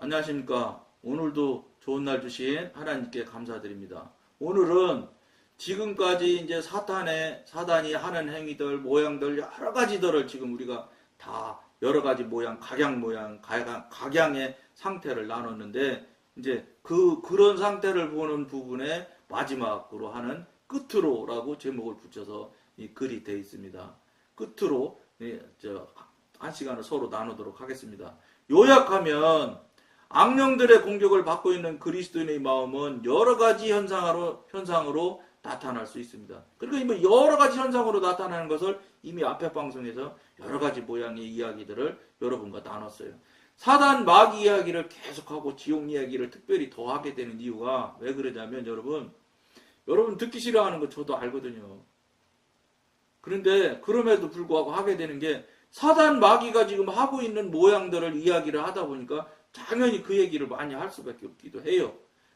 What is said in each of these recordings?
안녕하십니까. 오늘도 좋은 날 주신 하나님께 감사드립니다. 오늘은 지금까지 이제 사단이 하는 행위들, 모양들, 여러 가지들을 지금 우리가 다 여러 가지 모양, 각양의 상태를 나눴는데, 이제 그런 상태를 보는 부분에 마지막으로 하는 끝으로라고 제목을 붙여서 이 글이 되어 있습니다. 끝으로, 한 시간을 서로 나누도록 하겠습니다. 요약하면, 악령들의 공격을 받고 있는 그리스도인의 마음은 여러 가지 현상으로 나타날 수 있습니다. 그리고 이미 여러 가지 현상으로 나타나는 것을 이미 앞에 방송에서 여러 가지 모양의 이야기들을 여러분과 나눴어요. 사단 마귀 이야기를 계속하고 지옥 이야기를 특별히 더 하게 되는 이유가 왜 그러냐면 여러분 듣기 싫어하는 거 저도 알거든요. 그런데 그럼에도 불구하고 하게 되는 게 사단 마귀가 지금 하고 있는 모양들을 이야기를 하다 보니까 당연히 그 얘기를 많이 할 수밖에 없기도 해요.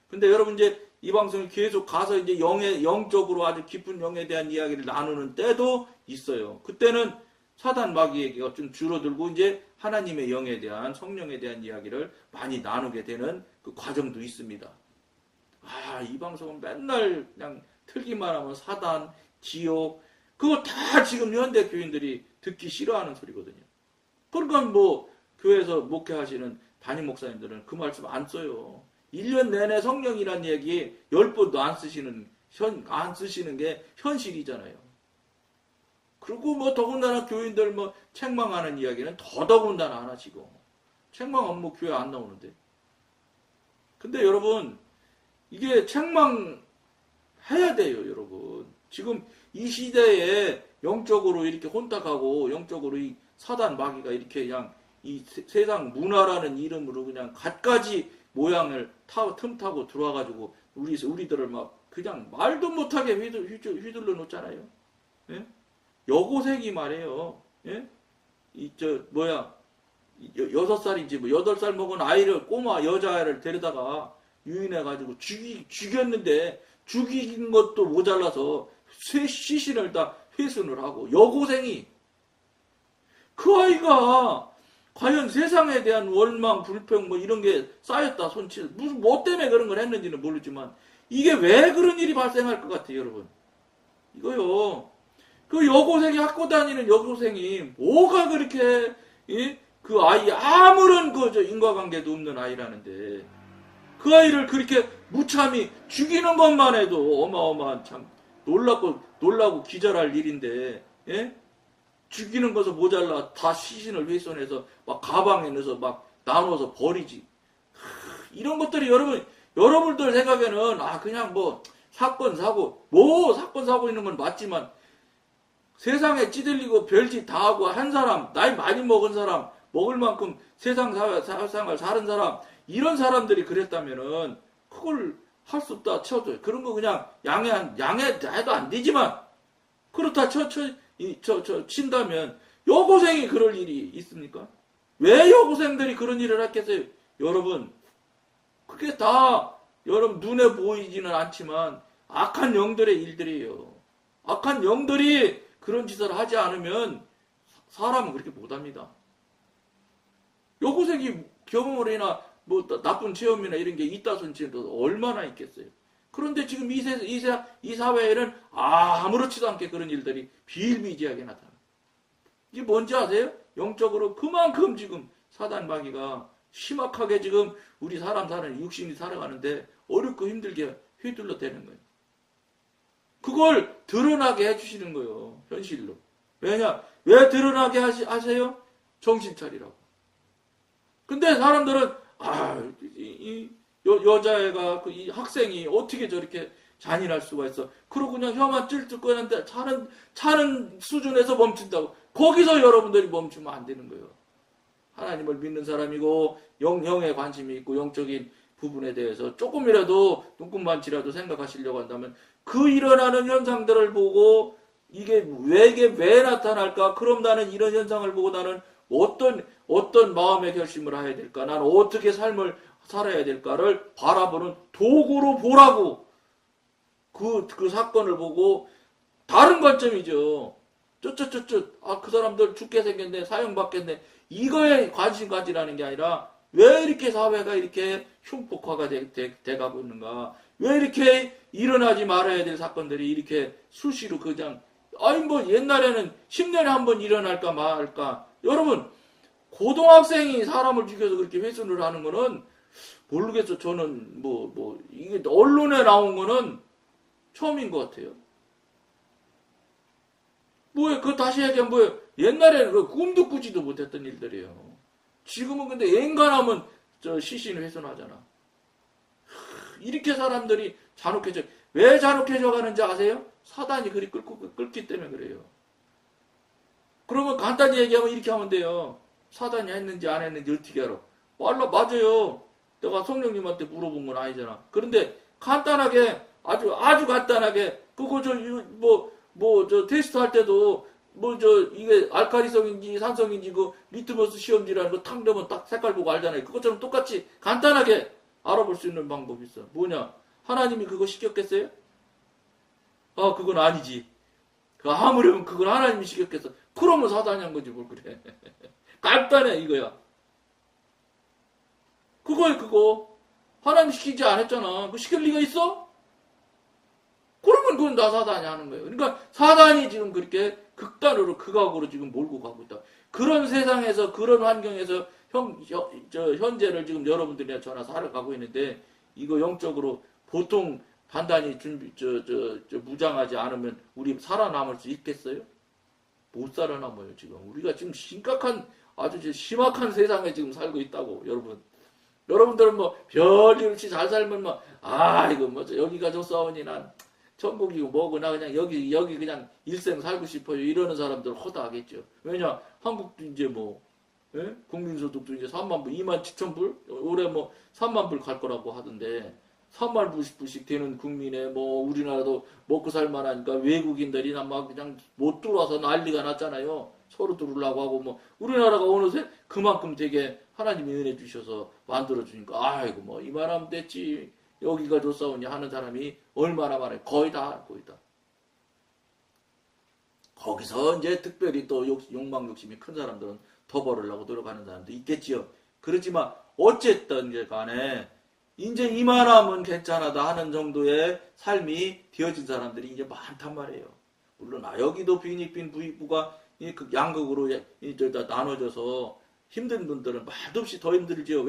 근데 여러분 이제 이 방송을 계속 가서 이제 영적으로 아주 깊은 영에 대한 이야기를 나누는 때도 있어요. 그때는 사단 마귀 얘기가 좀 줄어들고 이제 하나님의 영에 대한 성령에 대한 이야기를 많이 나누게 되는 그 과정도 있습니다. 이 방송은 맨날 그냥 틀기만 하면 사단, 지옥, 그거 다 지금 현대 교인들이 듣기 싫어하는 소리거든요. 그러니까 교회에서 목회하시는 담임 목사님들은 그 말씀 안 써요. 1년 내내 성령이란 얘기 10번도 안 쓰시는 게 현실이잖아요. 그리고 더군다나 교인들 책망하는 이야기는 더더군다나 안 하시고. 책망은 교회 안 나오는데. 근데 여러분, 이게 책망해야 돼요, 여러분. 지금 이 시대에 영적으로 이렇게 혼탁하고 영적으로 이 사단 마귀가 이렇게 그냥 이 세상 문화라는 이름으로 그냥 갖가지 모양을 틈타고 들어와가지고 우리들을 그냥 말도 못하게 휘둘러 놓잖아요. 예? 여고생이 말이에요. 예? 6살인지 8살 먹은 꼬마 여자아이를 데려다가 유인해가지고 죽였는데 죽인 것도 모자라서 시신을 다 회수를 하고 여고생이 그 아이가 과연 세상에 대한 원망, 불평 이런 게 쌓였다 손칠 무슨 때문에 그런 걸 했는지는 모르지만 이게 왜 그런 일이 발생할 것 같아요, 여러분? 이거요. 그 여고생이 학교 다니는 여고생이 뭐가 그렇게 그 아이 아무런 인과관계도 없는 아이라는데 그 아이를 그렇게 무참히 죽이는 것만 해도 어마어마한 참 놀라고 기절할 일인데 죽이는 것을 모자라 다 시신을 훼손해서 가방에 넣어서 나눠서 버리지. 이런 것들이 여러분들 생각에는 그냥 사건 사고 있는 건 맞지만 세상에 찌들리고 별짓 다 하고 한 사람, 나이 많이 먹은 사람, 먹을 만큼 세상을 사는 사람, 이런 사람들이 그랬다면은 그걸 할 수 없다 쳐도 그런 거 그냥 양해해도 안 되지만 그렇다 친다면 여고생이 그럴 일이 있습니까? 왜 여고생들이 그런 일을 했겠어요? 여러분, 그게 다 여러분 눈에 보이지는 않지만 악한 영들의 일들이에요. 악한 영들이 그런 짓을 하지 않으면 사람은 그렇게 못합니다. 여고생이 경험을 해나 나쁜 체험이나 이런 게 있다 손치도 얼마나 있겠어요. 그런데 지금 이 사회에는 아무렇지도 않게 그런 일들이 비일비재하게 나타나. 이게 뭔지 아세요? 영적으로 그만큼 지금 사단 마귀가 심각하게 지금 우리 사람 사는 육신이 살아가는데 어렵고 힘들게 휘둘러 대는 거예요. 그걸 드러나게 해주시는 거예요. 현실로. 왜 드러나게 하세요? 정신 차리라고. 근데 사람들은 여자애가 이 학생이 어떻게 저렇게 잔인할 수가 있어. 그러고 그냥 혀만 찔찔 꺼는데 차는 수준에서 멈춘다고. 거기서 여러분들이 멈추면 안 되는 거예요. 하나님을 믿는 사람이고 영에 관심이 있고 영적인 부분에 대해서 조금이라도 눈금만치라도 생각하시려고 한다면 그 일어나는 현상들을 보고 이게 왜 나타날까? 그럼 나는 이런 현상을 보고 나는 어떤 마음의 결심을 해야 될까? 나는 어떻게 삶을 살아야 될까를 바라보는 도구로 보라고. 그 사건을 보고 다른 관점이죠. 그 사람들 죽게 생겼네, 사형받겠네. 이거에 관심 가지라는 게 아니라 왜 이렇게 사회가 이렇게 흉폭화가 돼가고 있는가? 왜 이렇게 일어나지 말아야 될 사건들이 이렇게 수시로 그냥, 아니 뭐 옛날에는 10년에 한 번 일어날까 말까. 여러분, 고등학생이 사람을 죽여서 그렇게 훼손을 하는 거는 모르겠어. 저는 이게 언론에 나온 거는 처음인 것 같아요. 뭐예요? 그거 다시 얘기하면 뭐예요? 옛날에는 그 꿈도 꾸지도 못했던 일들이에요. 지금은 근데 엔간하면 시신을 훼손하잖아. 이렇게 사람들이 잔혹해져. 왜 잔혹해져 가는지 아세요? 사단이 그리 끌기 때문에 그래요. 그러면 간단히 얘기하면 이렇게 하면 돼요. 사단이 했는지 안 했는지 어떻게 알아? 맞아요. 내가 성령님한테 물어본 건 아니잖아. 그런데 간단하게 아주 간단하게 그거 저 테스트 할 때도 이게 알카리성인지 산성인지 그 리트머스 시험지라는 거 탁 넣으면 딱 색깔 보고 알잖아요. 그것처럼 똑같이 간단하게 알아볼 수 있는 방법이 있어. 뭐냐? 하나님이 그거 시켰겠어요? 그건 아니지. 아무렴 그건 하나님이 시켰겠어. 그러면 사단이 한 거지 뭘 그래. 간단해 이거야. 그거. 하나님 시키지 않았잖아. 그 시킬 리가 있어? 그러면 그건 나 사단이 하는 거예요. 그러니까 사단이 지금 그렇게 극단으로 극악으로 지금 몰고 가고 있다. 그런 세상에서 그런 환경에서 현재를 지금 여러분들이나 저나 살아가고 있는데 이거 영적으로 보통 단단히 무장하지 않으면 우리 살아남을 수 있겠어요? 못 살아남아요 지금. 우리가 지금 심각한 아주 심각한 세상에 지금 살고 있다고 여러분. 여러분들은 별일 없이 잘 살면 이거 여기가 좋사오니 난 천국이고 뭐고 나 그냥 여기 그냥 일생 살고 싶어요 이러는 사람들 허다하겠죠. 왜냐 한국도 이제 국민소득도 이제 3만 불, 2만 7천 불 올해 3만 불 갈 거라고 하던데 3만 불씩 되는 국민에 우리나라도 먹고 살만하니까 외국인들이나 그냥 못 들어와서 난리가 났잖아요. 서로 들어오려고 하고 우리나라가 어느새 그만큼 되게 하나님이 은혜 주셔서 만들어 주니까 아이고 이만하면 됐지. 여기가 좋사오니 하는 사람이 얼마나 많아요. 거의 다. 거기서 이제 특별히 또 욕망 욕심이 큰 사람들은 더 벌으려고 노력하는 사람도 있겠지요. 그렇지만 어쨌든 간에 이제 이만하면 괜찮아다 하는 정도의 삶이 되어진 사람들이 이제 많단 말이에요. 물론 여기도 빈익빈 부익부가 양극으로 나눠져서 힘든 분들은 말도 없이 더 힘들지요.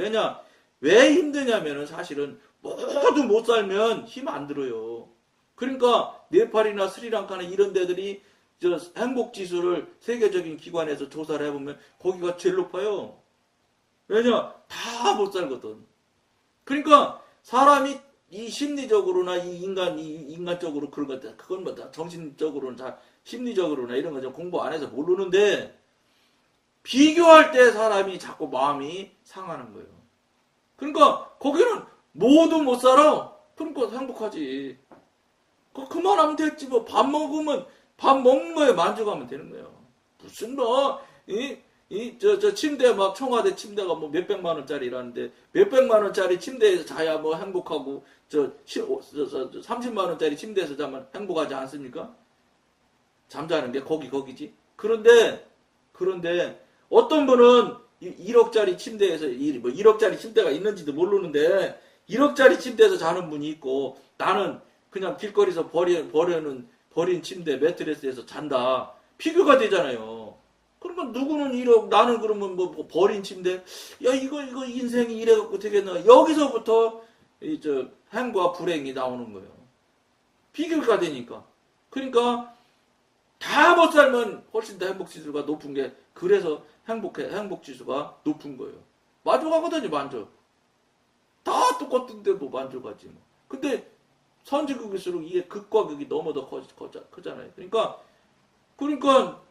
왜 힘드냐면은 사실은 모두 못 살면 힘 안 들어요. 그러니까 네팔이나 스리랑카나 이런 데들이 행복 지수를 세계적인 기관에서 조사를 해보면 거기가 제일 높아요. 다 못 살거든. 그러니까 사람이 이 심리적으로나 이 인간적으로 그런 것 같아. 그건 다 정신적으로나 심리적으로나 이런 거 좀 공부 안 해서 모르는데 비교할 때 사람이 자꾸 마음이 상하는 거예요. 그러니까 거기는 모두 못 살아. 그러니까 행복하지. 그만하면 됐지. 밥 먹으면 밥 먹는 거에 만족하면 되는 거예요. 무슨 침대 청와대 침대가 몇백만 원짜리라는데 몇백만 원짜리 침대에서 자야 행복하고 30만 원짜리 침대에서 자면 행복하지 않습니까? 잠자는 게 거기지. 그런데 어떤 분은 1억짜리 침대에서 1억짜리 침대가 있는지도 모르는데 1억짜리 침대에서 자는 분이 있고 나는 그냥 길거리에서 버린 침대 매트리스에서 잔다. 비교가 되잖아요. 그러면 누구는 1억 나는 그러면 버린 침대 이거 인생이 이래갖고 되겠나. 여기서부터 행과 불행이 나오는 거예요. 비교가 되니까. 그러니까 다 못 살면 훨씬 더 행복지수가 높은 게 그래서 행복지수가 높은 거예요. 만족하거든요. 만족. 다 똑같은데 만족하지. 근데 선지극일수록 이게 극과 극이 너무 더 크잖아요. 그러니까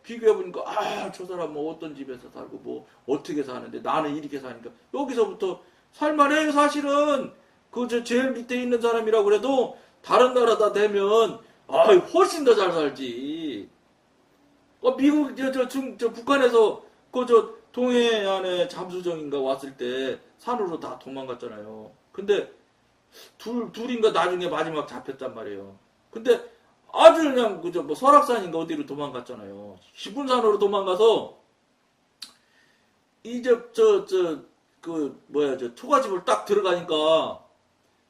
비교해보니까 저 사람은 어떤 집에서 살고 어떻게 사는데 나는 이렇게 사니까 여기서부터 살만해요. 사실은 제일 밑에 있는 사람이라고 그래도 다른 나라다 되면 훨씬 더 잘 살지. 미국 북한에서 동해안에 잠수정인가 왔을 때 산으로 다 도망갔잖아요. 근데 둘인가 나중에 마지막 잡혔단 말이에요. 근데 아주 그냥 설악산인가 어디로 도망갔잖아요. 기분산으로 도망가서 이제 저 초가집을 딱 들어가니까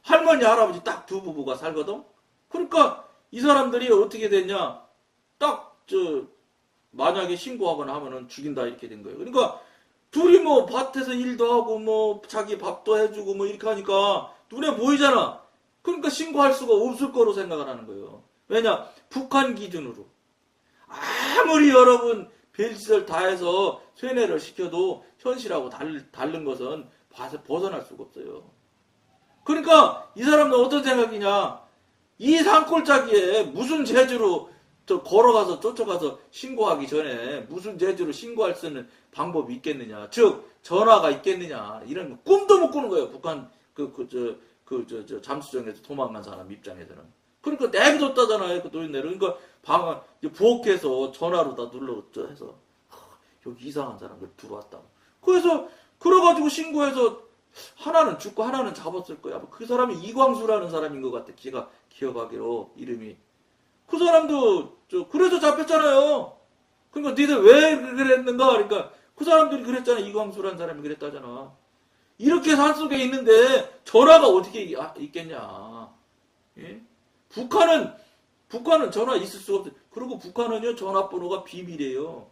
할머니, 할아버지 딱 두 부부가 살거든? 그러니까 이 사람들이 어떻게 됐냐? 만약에 신고하거나 하면은 죽인다 이렇게 된 거예요. 그러니까 둘이 뭐 밭에서 일도 하고 뭐 자기 밥도 해주고 뭐 이렇게 하니까 눈에 보이잖아. 그러니까 신고할 수가 없을 거로 생각을 하는 거예요. 왜냐? 북한 기준으로. 아무리 여러분 별짓을 다 해서 세뇌를 시켜도 현실하고 다른 것은 벗어날 수가 없어요. 그러니까 이 사람은 어떤 생각이냐? 이 산골짜기에 무슨 재주로 걸어가서 쫓아가서 신고하기 전에 무슨 재주로 신고할 수 있는 방법이 있겠느냐? 즉 전화가 있겠느냐? 이런 거 꿈도 못 꾸는 거예요. 북한 잠수정에서 도망간 사람 입장에서는. 그러니까 내비뒀다잖아요. 그 노인네를. 그러니까 부엌에서 전화로 다 해서 여기 이상한 사람들 들어왔다. 그래서 그래가지고 신고해서 하나는 죽고 하나는 잡았을 거야. 그 사람이 이광수라는 사람인 것 같아. 기억하기로 이름이. 그 사람도 그래서 잡혔잖아요. 그러니까 니들 왜 그랬는가? 그러니까 그 사람들이 그랬잖아. 이광수라는 사람이 그랬다잖아. 이렇게 산속에 있는데 전화가 어떻게 있겠냐? 예? 북한은 전화 있을 수가 없어요. 그리고 북한은요 전화번호가 비밀이에요.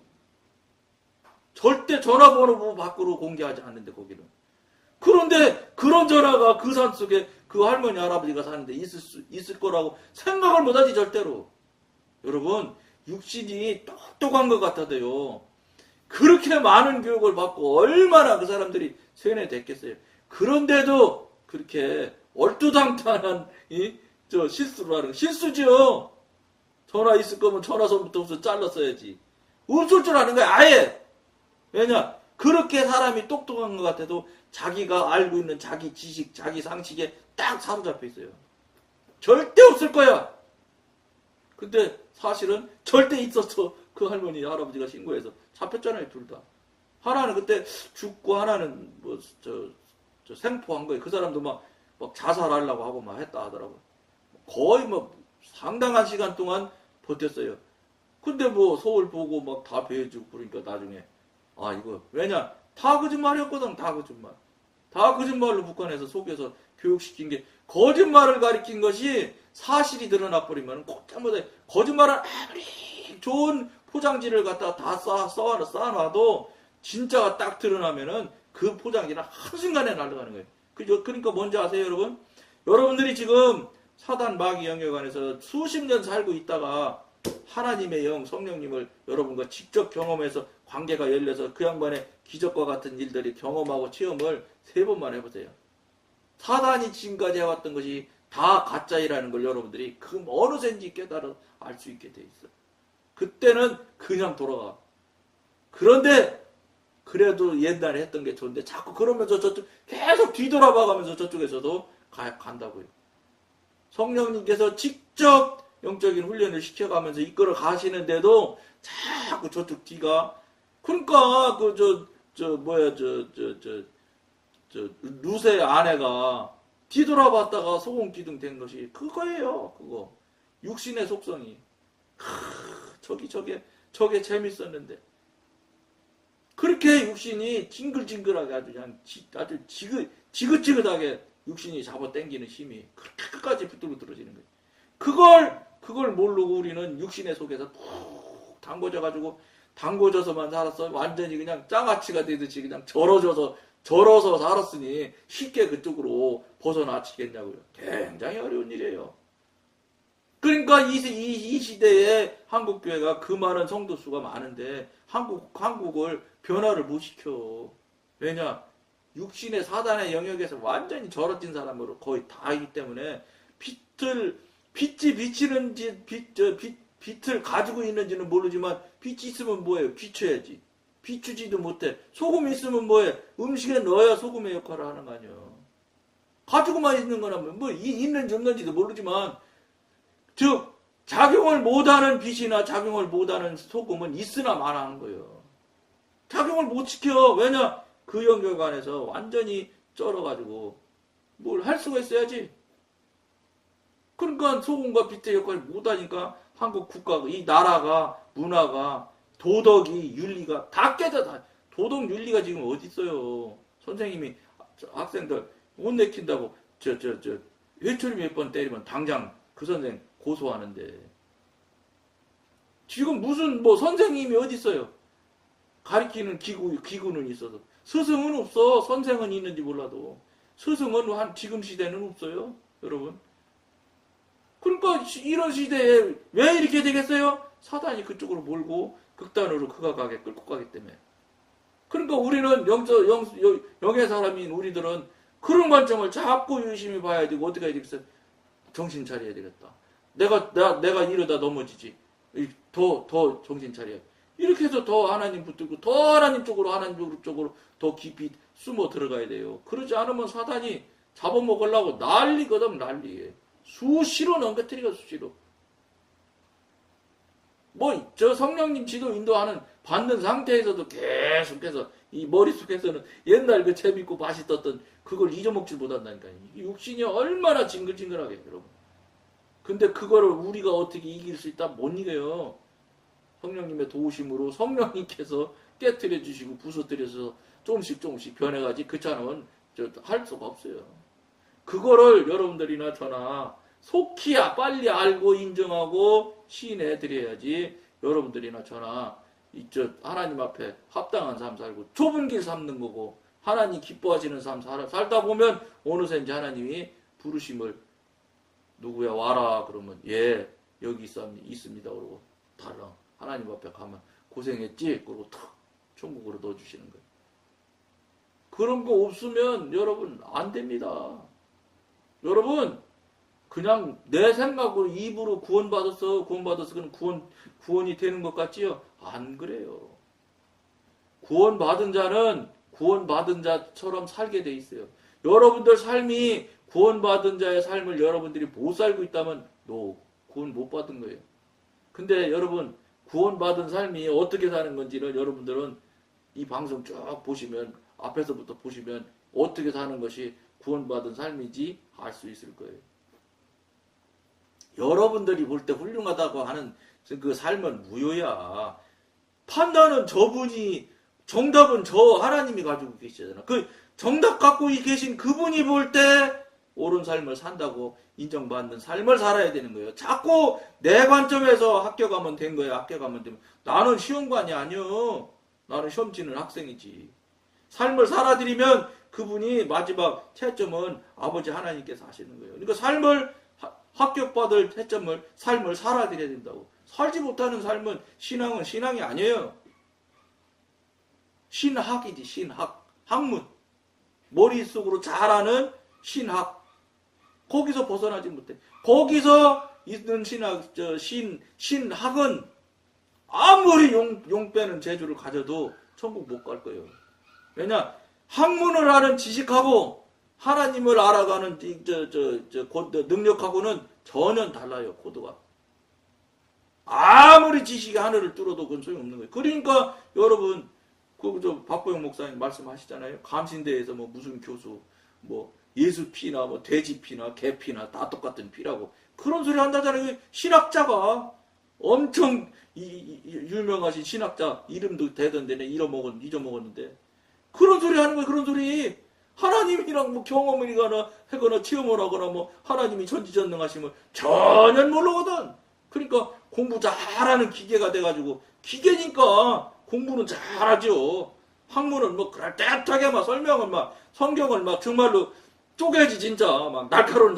절대 전화번호 밖으로 공개하지 않는데 거기는. 그런데 그런 전화가 그 산속에 그 할머니 할아버지가 사는데 있을 거라고 생각을 못하지 절대로. 여러분 육신이 똑똑한 것 같아도요. 그렇게 많은 교육을 받고 얼마나 그 사람들이 세뇌됐겠어요. 그런데도 그렇게 얼토당탄한 실수를 하는 거. 실수죠. 전화 있을 거면 전화선부터 잘랐어야지. 없을 줄 아는 거야 아예. 왜냐? 그렇게 사람이 똑똑한 것 같아도 자기가 알고 있는 자기 지식, 자기 상식에 딱 사로잡혀 있어요. 절대 없을 거야. 근데 사실은 절대 있었어. 그 할머니, 할아버지가 신고해서 잡혔잖아요, 둘 다. 하나는 그때 죽고 하나는 생포한 거예요. 그 사람도 막 자살하려고 하고 막 했다 하더라고요. 거의 상당한 시간 동안 버텼어요. 근데 서울 보고 막 다 배해주고 그러니까 나중에 이거 왜냐? 다 거짓말이었거든. 다 거짓말. 다 거짓말로 북한에서 속여서 교육시킨 게 거짓말을 가리킨 것이 사실이 드러나 버리면 꼭 잘못해. 거짓말을 아무리 좋은 포장지를 갖다가 다 쌓아놔도 진짜가 딱 드러나면은 그 포장지는 한순간에 날아가는 거예요. 그러니까 뭔지 아세요, 여러분? 여러분들이 지금 사단 마귀 영역 안에서 수십 년 살고 있다가 하나님의 영, 성령님을 여러분과 직접 경험해서 관계가 열려서 그 양반의 기적과 같은 일들이 경험하고 체험을 3번만 해보세요. 사단이 지금까지 해왔던 것이 다 가짜이라는 걸 여러분들이 어느샌지 깨달아 알 수 있게 돼 있어. 그때는 그냥 돌아가. 그런데 그래도 옛날에 했던 게 좋은데 자꾸 그러면서 저쪽 계속 뒤돌아봐가면서 저쪽에서도 간다고요. 성령님께서 직접 영적인 훈련을 시켜가면서 이끌어 가시는데도 자꾸 저쪽 뒤가 그러니까 루세 아내가 뒤돌아봤다가 소금기둥 된 것이 그거예요. 그거 육신의 속성이 저게 재밌었는데 그렇게 육신이 징글징글하게 아주 지긋지긋하게 육신이 잡아당기는 힘이 그렇게 끝까지 붙들어지는 거예요. 그걸 모르고 우리는 육신의 속에서 푹 담궈져서만 살았어. 완전히 그냥 장아찌가 되듯이 그냥 절어서 살았으니 쉽게 그쪽으로 벗어나치겠냐고요. 굉장히 어려운 일이에요. 그러니까 이 시대에 한국교회가 그 많은 성도 수가 많은데 한국을 변화를 못 시켜. 왜냐? 육신의 사단의 영역에서 완전히 절어진 사람으로 거의 다이기 때문에 빛이 비치는지 빛을 가지고 있는지는 모르지만 빛이 있으면 뭐예요? 비춰야지. 비추지도 못해. 소금이 있으면 뭐해? 음식에 넣어야 소금의 역할을 하는 거 아니에요. 가지고만 있는 거라면 있는지 없는지도 모르지만 즉 작용을 못하는 빛이나 작용을 못하는 소금은 있으나 마나한 거예요. 작용을 못 시켜. 왜냐? 그 영역 안에서 완전히 쩔어가지고 뭘 할 수가 있어야지. 그러니까 소금과 빛의 역할을 못하니까 한국 국가가 이 나라가 문화가 도덕이 윤리가 다 깨져. 도덕 윤리가 지금 어디 있어요. 선생님이 학생들 못 내킨다고 회초리 몇 번 때리면 당장 그 선생 고소하는데 지금 무슨 뭐 선생님이 어디 있어요? 가르치는 기구는 있어도 스승은 없어. 선생은 있는지 몰라도 스승은 지금 시대는 없어요, 여러분. 그러니까 이런 시대에 왜 이렇게 되겠어요? 사단이 그쪽으로 몰고 극단으로 그가 가게 끌고 가기 때문에. 그러니까 우리는 영의 사람인 우리들은 그런 관점을 자꾸 유심히 봐야 되고 어떻게 해야 되겠어요? 정신 차려야 되겠다. 내가 이러다 넘어지지. 더 정신 차려야 돼. 이렇게 해서 더 하나님 붙들고 더 하나님 쪽으로 더 깊이 숨어 들어가야 돼요. 그러지 않으면 사단이 잡아먹으려고 난리거든, 난리. 수시로 넘겨뜨리고 수시로. 저 성령님 지도 인도하는 받는 상태에서도 계속해서 이 머릿속에서는 옛날 그 재밌고 맛있었던 그걸 잊어먹질 못한다니까요. 육신이 얼마나 징글징글하게, 여러분. 근데 그거를 우리가 어떻게 이길 수 있다? 못 이겨요. 성령님의 도우심으로 성령님께서 깨뜨려 주시고 부서뜨려서 조금씩 변해가지 그처럼은 할 수가 없어요. 그거를 여러분들이나 저나 속히 빨리 알고 인정하고 시인해 드려야지 여러분들이나 저나 하나님 앞에 합당한 삶 살고 좁은 길 삼는 거고 하나님 기뻐하시는 삶 살다 보면 어느새 이제 하나님이 부르심을 누구야 와라 그러면 예 여기 있습니다 그러고 달랑 하나님 앞에 가면 고생했지 그러고 탁 천국으로 넣어주시는 거예요. 그런 거 없으면 여러분 안 됩니다. 여러분 그냥 내 생각으로 입으로 구원받았어 그럼 구원이 되는 것 같지요? 안 그래요. 구원받은 자는 구원받은 자처럼 살게 돼 있어요. 여러분들 삶이 구원받은 자의 삶을 여러분들이 못 살고 있다면 구원 못 받은 거예요. 근데 여러분 구원받은 삶이 어떻게 사는 건지를 여러분들은 이 방송 쭉 보시면 앞에서부터 보시면 어떻게 사는 것이 구원받은 삶인지 알 수 있을 거예요. 여러분들이 볼 때 훌륭하다고 하는 그 삶은 무효야. 판단은 저분이 정답은 저 하나님이 가지고 계시잖아. 그 정답 갖고 계신 그분이 볼 때 옳은 삶을 산다고 인정받는 삶을 살아야 되는 거예요. 자꾸 내 관점에서 합격하면 된 거예요. 합격하면 되면 나는 시험관이 아니요. 나는 시험 치는 학생이지. 삶을 살아드리면 그분이 마지막 채점은 아버지 하나님께서 하시는 거예요. 그러니까 삶을 합격받을 채점을 삶을 살아드려야 된다고. 살지 못하는 삶은 신앙은 신앙이 아니에요. 신학이지 신학. 학문. 머릿속으로 잘하는 신학. 거기서 벗어나지 못해. 거기서 있는 신학은 아무리 용 빼는 재주를 가져도 천국 못 갈 거예요. 왜냐? 학문을 아는 지식하고 하나님을 알아가는 능력하고는 전혀 달라요. 코드가. 아무리 지식이 하늘을 뚫어도 그건 소용없는 거예요. 그러니까 여러분 박보영 목사님 말씀하시잖아요. 감신대에서 무슨 교수 예수 피나 돼지 피나 개 피나 다 똑같은 피라고 그런 소리 한다잖아요. 신학자가 엄청 유명하신 신학자 이름도 대던데 잊어먹었는데 그런 소리 하는 거예요. 그런 소리. 하나님이랑 경험을 하거나 체험을 하거나 하나님이 전지전능하심을 전혀 모르거든. 그러니까 공부 잘하는 기계가 돼가지고 기계니까 공부는 잘하죠. 학문은 그럴듯하게 설명을 성경을 정말로 쪼개지 진짜 날카로운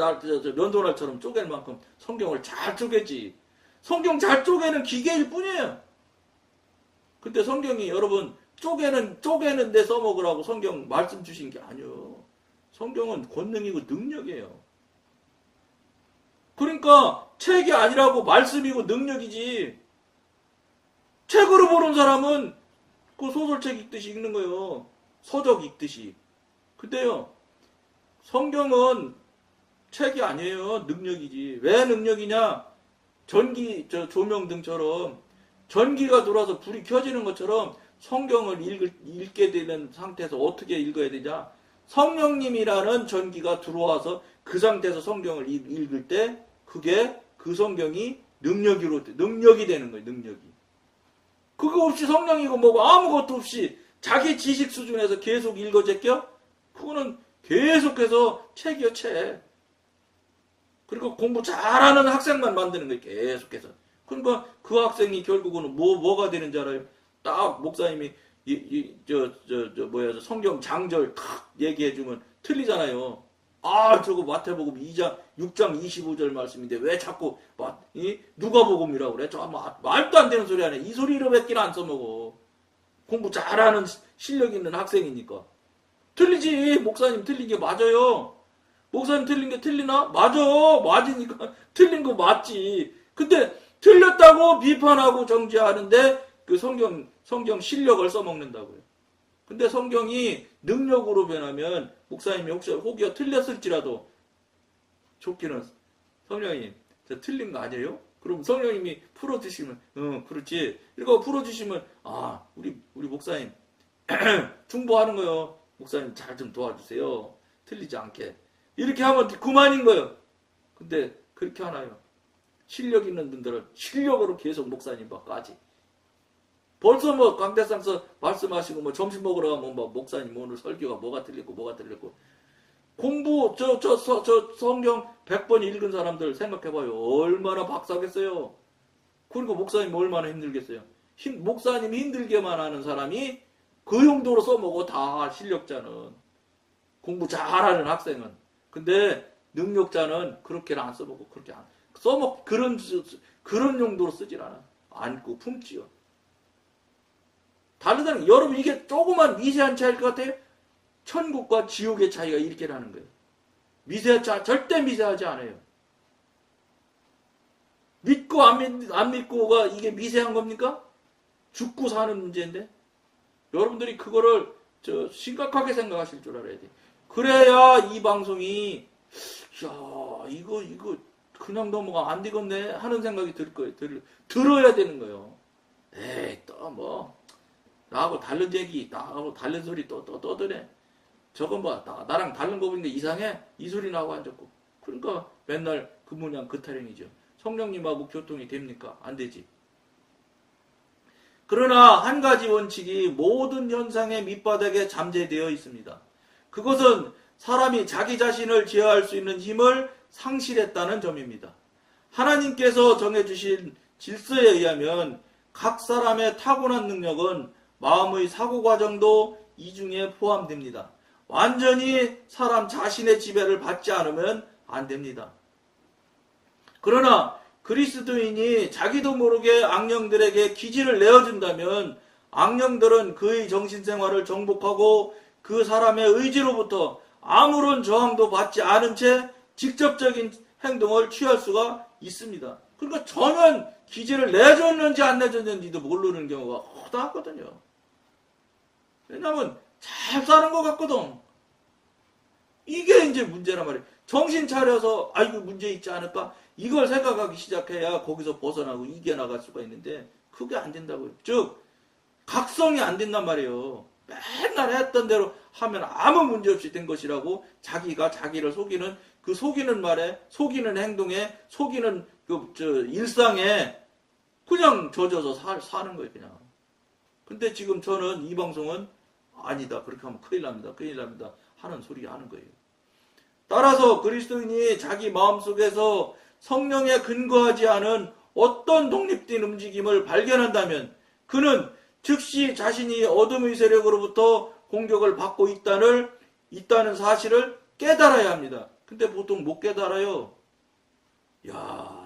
면도날처럼 쪼갤 만큼 성경을 잘 쪼개지. 성경 잘 쪼개는 기계일 뿐이에요. 근데 성경이 여러분 쪼개는 데 써먹으라고 성경 말씀 주신 게 아니에요. 성경은 권능이고 능력이에요. 그러니까 책이 아니라고 말씀이고 능력이지. 책으로 보는 사람은 그 소설책 읽듯이 읽는 거예요. 서적 읽듯이. 근데요, 성경은 책이 아니에요. 능력이지. 왜 능력이냐? 조명등처럼 전기가 들어와서 불이 켜지는 것처럼 성경을 읽게 되는 상태에서 어떻게 읽어야 되냐? 성령님이라는 전기가 들어와서 그 상태에서 성경을 읽을 때 그게 그 성경이 능력이 되는 거예요. 능력이. 그거 없이 성령이고 아무것도 없이 자기 지식 수준에서 계속 읽어제껴? 그거는 계속해서 책이요, 책. 그리고 공부 잘하는 학생만 만드는 거예요, 계속해서. 그러니까 그 학생이 결국은 뭐가 되는지 알아요? 딱 목사님이 성경 장절 탁 얘기해주면 틀리잖아요. 아, 저거 마태복음 2장, 6장 25절 말씀인데 왜 자꾸 누가복음이라고 그래? 저 말도 안 되는 소리 하네. 이 소리로 몇 안 써먹어. 공부 잘하는 실력 있는 학생이니까. 틀리지. 목사님 틀린 게 맞아요. 목사님 틀린 게 틀리나? 맞으니까 틀린 거 맞지. 근데 틀렸다고 비판하고 정죄하는데 그 성경 실력을 써먹는다고요. 근데 성경이 능력으로 변하면 목사님이 혹여 틀렸을지라도 좋기는 성령님 저 틀린 거 아니에요? 그럼 성령님이 풀어주시면 그렇지. 이거 풀어주시면 우리 목사님 충보하는 거요. 목사님 잘 좀 도와주세요. 틀리지 않게. 이렇게 하면 그만인 거예요. 근데 그렇게 하나요? 실력 있는 분들은 실력으로 계속 목사님 밖까지. 벌써 강대상서 말씀하시고 점심 먹으러 가면 목사님 오늘 설교가 뭐가 틀리고 공부 성경 100번 읽은 사람들 생각해봐요. 얼마나 박사겠어요. 그리고 목사님 얼마나 힘들겠어요. 목사님 힘들게만 하는 사람이 그 용도로 써먹어 다 실력자는. 공부 잘하는 학생은. 근데 능력자는 그렇게는 안 써먹고 그렇게 안 써먹 그런 용도로 쓰질 않아. 안고 품지요. 다르다는 게 여러분 이게 조그만 미세한 차이일 것 같아요. 천국과 지옥의 차이가 이렇게 나는 거예요. 절대 미세하지 않아요. 믿고 안 믿고가 이게 미세한 겁니까? 죽고 사는 문제인데 여러분들이 그거를 심각하게 생각하실 줄 알아야 돼. 그래야 이 방송이 이거 그냥 넘어가 안 되겠네 하는 생각이 들 거예요. 들어야 되는 거예요. 에이 또 나하고 다른 얘기, 나하고 다른 소리 또 떠드네. 저건 나랑 다른 거 보니까 이상해? 이 소리 나하고 앉았고. 그러니까 맨날 그 모양 그 타령이죠. 성령님하고 교통이 됩니까? 안 되지. 그러나 한 가지 원칙이 모든 현상의 밑바닥에 잠재되어 있습니다. 그것은 사람이 자기 자신을 제어할 수 있는 힘을 상실했다는 점입니다. 하나님께서 정해주신 질서에 의하면 각 사람의 타고난 능력은 마음의 사고 과정도 이 중에 포함됩니다. 완전히 사람 자신의 지배를 받지 않으면 안 됩니다. 그러나 그리스도인이 자기도 모르게 악령들에게 기지를 내어준다면 악령들은 그의 정신생활을 정복하고 그 사람의 의지로부터 아무런 저항도 받지 않은 채 직접적인 행동을 취할 수가 있습니다. 그러니까 전혀 기지를 내줬는지 안 내줬는지도 모르는 경우가 허다하거든요. 왜냐하면 잘 사는 것 같거든. 이게 이제 문제란 말이에요. 정신 차려서 이거 문제 있지 않을까? 이걸 생각하기 시작해야 거기서 벗어나고 이겨나갈 수가 있는데 그게 안 된다고요. 즉 각성이 안 된단 말이에요. 맨날 했던 대로 하면 아무 문제 없이 된 것이라고 자기가 자기를 속이는 그 속이는 말에 속이는 행동에 속이는 일상에 그냥 젖어서 사는 거예요. 그냥. 근데 지금 저는 이 방송은 아니다. 그렇게 하면 큰일 납니다. 하는 소리 하는 거예요. 따라서 그리스도인이 자기 마음속에서 성령에 근거하지 않은 어떤 독립된 움직임을 발견한다면 그는 즉시 자신이 어둠의 세력으로부터 공격을 받고 있다는 사실을 깨달아야 합니다. 근데 보통 못 깨달아요.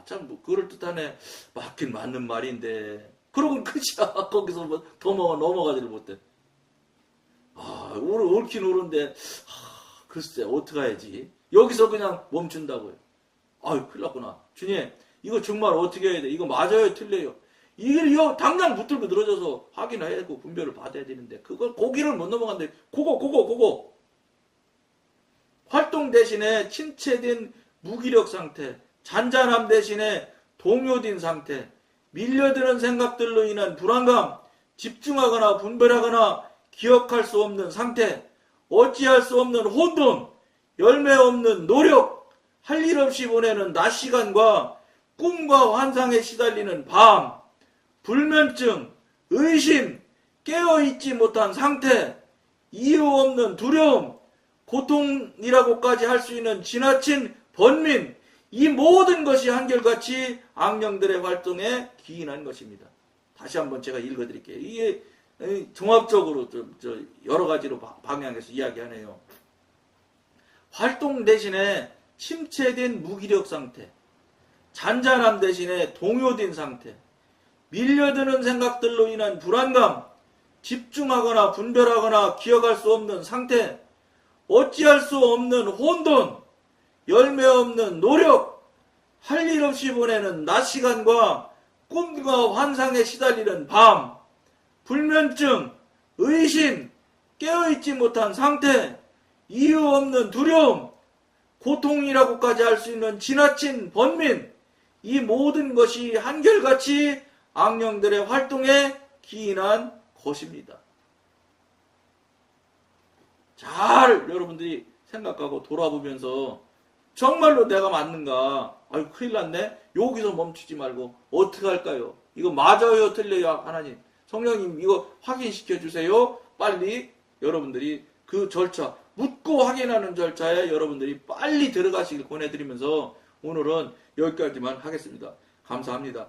참 그럴듯하네. 맞긴 맞는 말인데 그러고는 끝이야. 거기서 더 넘어가지를 못해. 옳긴 옳은데 글쎄 어떡해야지. 여기서 그냥 멈춘다고요. 큰일 났구나. 주님 이거 정말 어떻게 해야 돼? 이거 맞아요 틀려요? 이거 당장 붙들고 늘어져서 확인해야 되고 분별을 받아야 되는데 그걸 고기를 못 넘어간대. 그거 활동 대신에 침체된 무기력 상태, 잔잔함 대신에 동요된 상태, 밀려드는 생각들로 인한 불안감, 집중하거나 분별하거나 기억할 수 없는 상태, 어찌할 수 없는 혼돈, 열매 없는 노력, 할 일 없이 보내는 낮 시간과 꿈과 환상에 시달리는 밤, 불면증, 의심, 깨어있지 못한 상태, 이유 없는 두려움, 고통이라고까지 할 수 있는 지나친 번민, 이 모든 것이 한결같이 악령들의 활동에 기인한 것입니다. 다시 한번 제가 읽어드릴게요. 이게 종합적으로 여러 가지로 방향에서 이야기하네요. 활동 대신에 침체된 무기력 상태, 잔잔함 대신에 동요된 상태, 밀려드는 생각들로 인한 불안감, 집중하거나 분별하거나 기억할 수 없는 상태, 어찌할 수 없는 혼돈, 열매 없는 노력, 할 일 없이 보내는 낮 시간과 꿈과 환상에 시달리는 밤, 불면증, 의심, 깨어있지 못한 상태, 이유 없는 두려움, 고통이라고까지 할 수 있는 지나친 번민, 이 모든 것이 한결같이 악령들의 활동에 기인한 것입니다. 잘 여러분들이 생각하고 돌아보면서 정말로 내가 맞는가? 아유 큰일 났네. 여기서 멈추지 말고 어떻게 할까요? 이거 맞아요 틀려요? 하나님 성령님 이거 확인시켜 주세요. 빨리 여러분들이 그 절차 묻고 확인하는 절차에 여러분들이 빨리 들어가시길 권해드리면서 오늘은 여기까지만 하겠습니다. 감사합니다.